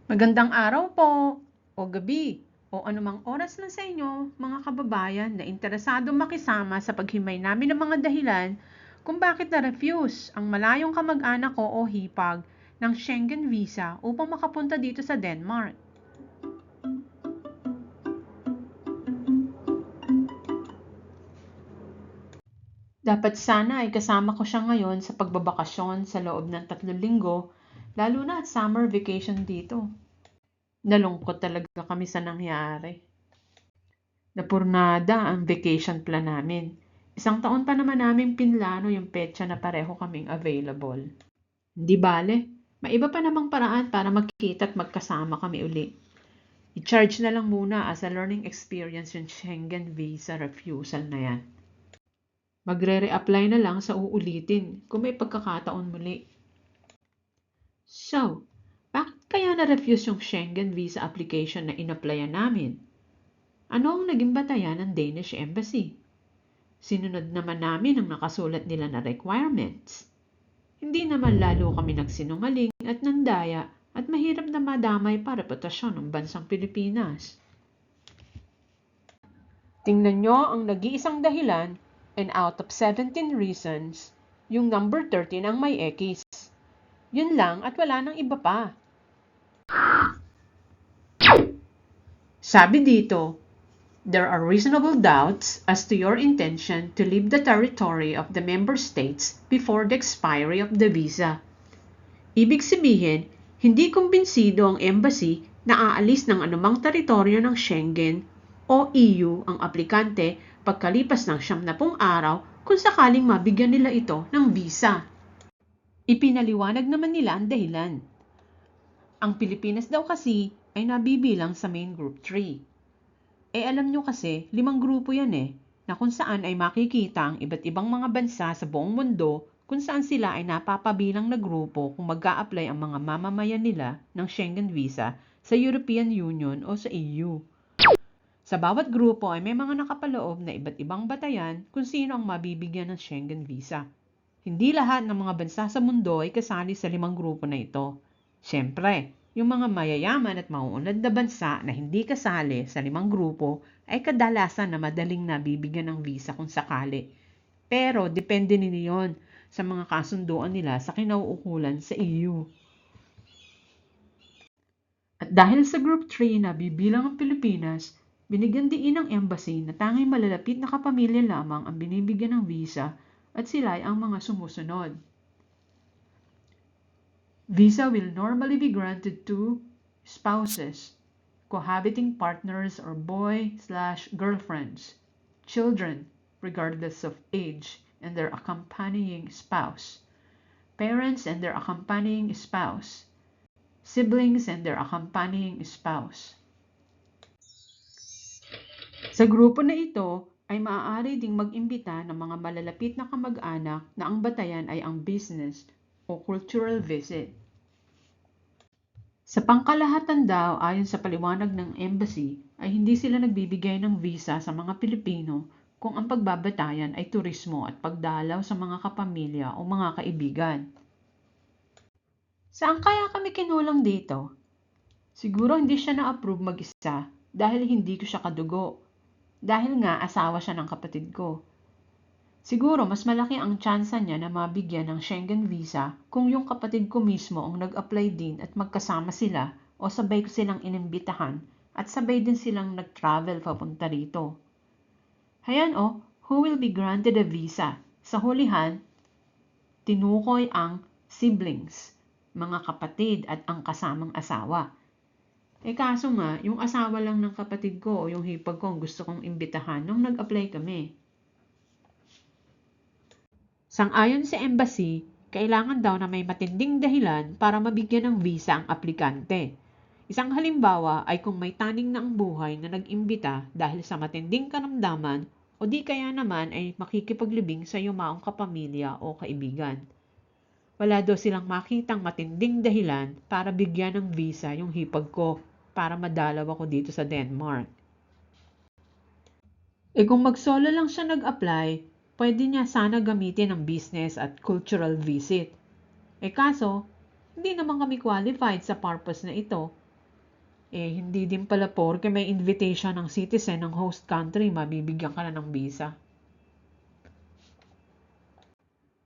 Magandang araw po, o gabi, o anumang oras lang sa inyo, mga kababayan na interesado makisama sa paghimay namin ng mga dahilan kung bakit na-refuse ang malayong kamag-anak ko o hipag ng Schengen visa upang makapunta dito sa Denmark. Dapat sana ay kasama ko siya ngayon sa pagbabakasyon sa loob ng 3 linggo, lalo na at summer vacation dito. Nalungkot talaga kami sa nangyari. Napurnada ang vacation plan namin. 1 taon pa naman namin pinlano yung petsa na pareho kaming available. Hindi bale, maiba pa namang paraan para magkita at magkasama kami uli. I-charge na lang muna as a learning experience yung Schengen visa refusal na yan. Magre-reapply na lang sa uulitin kung may pagkakataon muli. So, bakit kaya na-refuse yung Schengen visa application na in-applyan namin? Ano ang naging batayan ng Danish Embassy? Sinunod naman namin ang nakasulat nila na requirements. Hindi naman lalo kami nagsinungaling at nandaya at mahirap na madamay pa reputasyon ng bansang Pilipinas. Tingnan nyo ang nag-iisang dahilan, and out of 17 reasons, yung number 13 ang may X. Yun lang at wala nang iba pa. Sabi dito, there are reasonable doubts as to your intention to leave the territory of the member states before the expiry of the visa. Ibig sabihin, hindi kumbinsido ang embassy na aalis ng anumang teritoryo ng Schengen o EU ang aplikante pagkalipas ng 70 araw kung sakaling mabigyan nila ito ng visa. Ipinaliwanag naman nila ang dahilan. Ang Pilipinas daw kasi ay nabibilang sa main group 3. Alam nyo kasi, 5 grupo yan na kung saan ay makikita ang iba't ibang mga bansa sa buong mundo kung saan sila ay napapabilang na grupo kung mag-a-apply ang mga mamamayan nila ng Schengen visa sa European Union o sa EU. Sa bawat grupo ay may mga nakapaloob na iba't ibang batayan kung sino ang mabibigyan ng Schengen visa. Hindi lahat ng mga bansa sa mundo ay kasali sa 5 grupo na ito. Siyempre, yung mga mayayaman at mauunlad na bansa na hindi kasali sa 5 grupo ay kadalasan na madaling nabibigyan ng visa kung sakali. Pero depende nila yon sa mga kasunduan nila sa kinauukulan sa EU. At dahil sa Group 3 na bibilang ang Pilipinas, binigyan diin ng embassy na tanging malalapit na kapamilya lamang ang binibigyan ng visa at sila ay ang mga sumusunod. Visa will normally be granted to spouses, cohabiting partners or boy/girlfriends, children, regardless of age, and their accompanying spouse, parents and their accompanying spouse, siblings and their accompanying spouse. Sa grupo na ito ay maaari ding mag-imbita ng mga malalapit na kamag-anak na ang batayan ay ang business o cultural visit. Sa pangkalahatan daw, ayon sa paliwanag ng embassy, ay hindi sila nagbibigay ng visa sa mga Pilipino kung ang pagbabatayan ay turismo at pagdalaw sa mga kapamilya o mga kaibigan. Saan kaya kami kinulang dito? Siguro hindi siya na-approve mag-isa dahil hindi ko siya kadugo. Dahil nga asawa siya ng kapatid ko. Siguro mas malaki ang tsansa niya na mabigyan ng Schengen visa kung yung kapatid ko mismo ang nag-apply din at magkasama sila o sabay ko silang inimbitahan at sabay din silang nag-travel papunta rito. Hayan who will be granted a visa? Sa hulihan, tinukoy ang siblings, mga kapatid at ang kasamang asawa. Kaso nga, yung asawa lang ng kapatid ko o yung hipag ko ang gusto kong imbitahan nung nag-apply kami. Sang-ayon sa embassy, kailangan daw na may matinding dahilan para mabigyan ng visa ang aplikante. Isang halimbawa ay kung may taning na ang buhay na nag-imbita dahil sa matinding karamdaman o di kaya naman ay makikipaglibing sa yumaong kapamilya o kaibigan. Wala daw silang makitang matinding dahilan para bigyan ng visa yung hipag ko para madalaw ako dito sa Denmark. Kung mag-solo lang siya nag-apply, pwede niya sana gamitin ang business at cultural visit. Kaso, hindi naman kami qualified sa purpose na ito Hindi din pala porke may invitation ng citizen ng host country, mabibigyan ka na ng visa.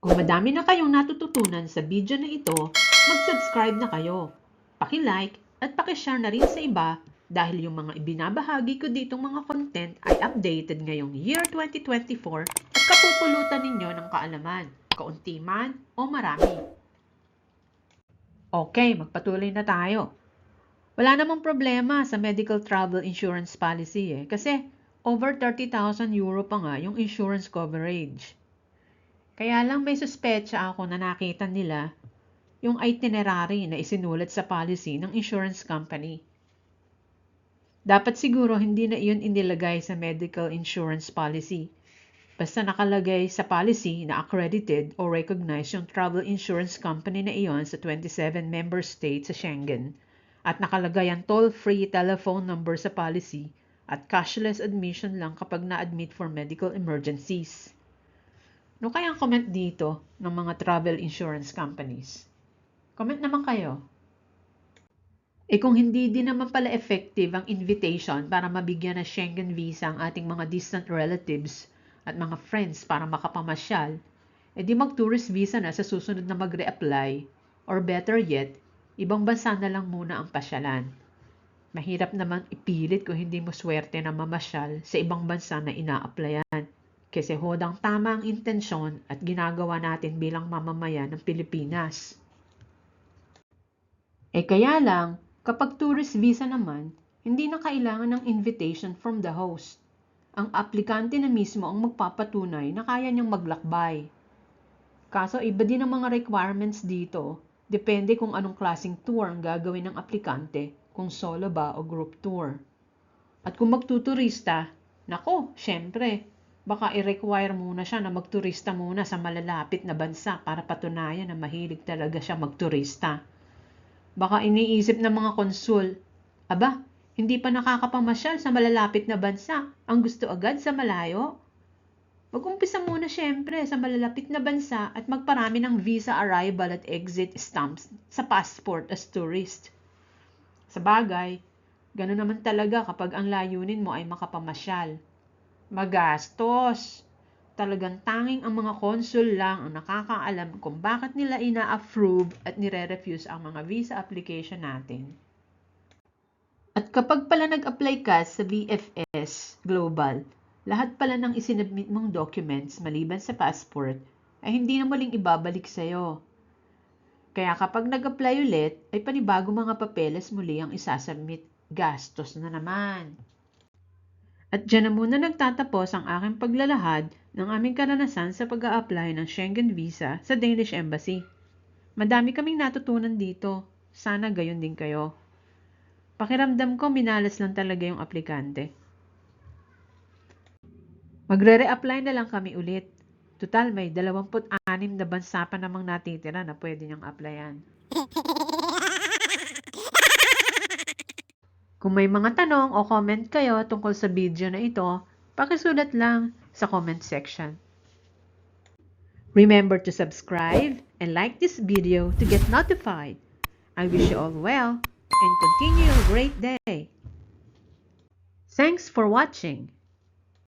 Kung madami na kayong natututunan sa video na ito, mag-subscribe na kayo. Paki-like at paki-share na rin sa iba dahil yung mga ibinabahagi ko ditong mga content ay updated ngayong year 2024 at kapupulutan ninyo ng kaalaman, kaunti man o marami. Okay, magpatuloy na tayo. Wala namang problema sa medical travel insurance policy kasi over 30,000 euro pa nga yung insurance coverage. Kaya lang may suspecha ako na nakita nila yung itinerary na isinulat sa policy ng insurance company. Dapat siguro hindi na iyon inilagay sa medical insurance policy. Basta nakalagay sa policy na accredited o recognized yung travel insurance company na iyon sa 27 member states sa Schengen. At nakalagay ang toll-free telephone number sa policy at cashless admission lang kapag na-admit for medical emergencies. No kayang comment dito ng mga travel insurance companies? Comment naman kayo. Kung hindi din naman pala effective ang invitation para mabigyan ng Schengen visa ang ating mga distant relatives at mga friends para makapamasyal, di mag-tourist visa na sa susunod na mag-reapply or better yet, ibang bansa na lang muna ang pasyalan. Mahirap naman ipilit kung hindi mo swerte na mamasyal sa ibang bansa na ina-applyan. Kasi hodang tama ang intensyon at ginagawa natin bilang mamamayan ng Pilipinas. Kaya lang, kapag tourist visa naman, hindi na kailangan ng invitation from the host. Ang aplikante na mismo ang magpapatunay na kaya niyang maglakbay. Kaso iba din ang mga requirements dito. Depende kung anong klaseng tour ang gagawin ng aplikante, kung solo ba o group tour. At kung magtuturista, nako, syempre, baka i-require muna siya na magturista muna sa malalapit na bansa para patunayan na mahilig talaga siya magturista. Baka iniisip ng mga konsul, aba, hindi pa nakakapamasyal sa malalapit na bansa, ang gusto agad sa malayo? Mag-umpisa muna syempre sa malalapit na bansa at magparami ng visa arrival at exit stamps sa passport as tourist. Sa bagay, gano'n naman talaga kapag ang layunin mo ay makapamasyal. Magastos. Talagang tanging ang mga consul lang ang nakakaalam kung bakit nila ina-approve at nire-refuse ang mga visa application natin. At kapag pala nag-apply ka sa VFS Global, lahat pala ng isinabmit mong documents maliban sa passport ay hindi na muling ibabalik sa'yo. Kaya kapag nag-apply ulit, ay panibago mga papeles muli ang isasubmit. Gastos na naman. At dyan na muna nagtatapos ang aking paglalahad ng aming karanasan sa pag-a-apply ng Schengen Visa sa Danish Embassy. Madami kaming natutunan dito. Sana gayon din kayo. Pakiramdam ko minalas lang talaga yung aplikante. Magre-reapply na lang kami ulit. Total, may 26 na bansa pa namang natitira na pwede niyang applyan. Kung may mga tanong o comment kayo tungkol sa video na ito, pakisulat lang sa comment section. Remember to subscribe and like this video to get notified. I wish you all well and continue your great day. Thanks for watching.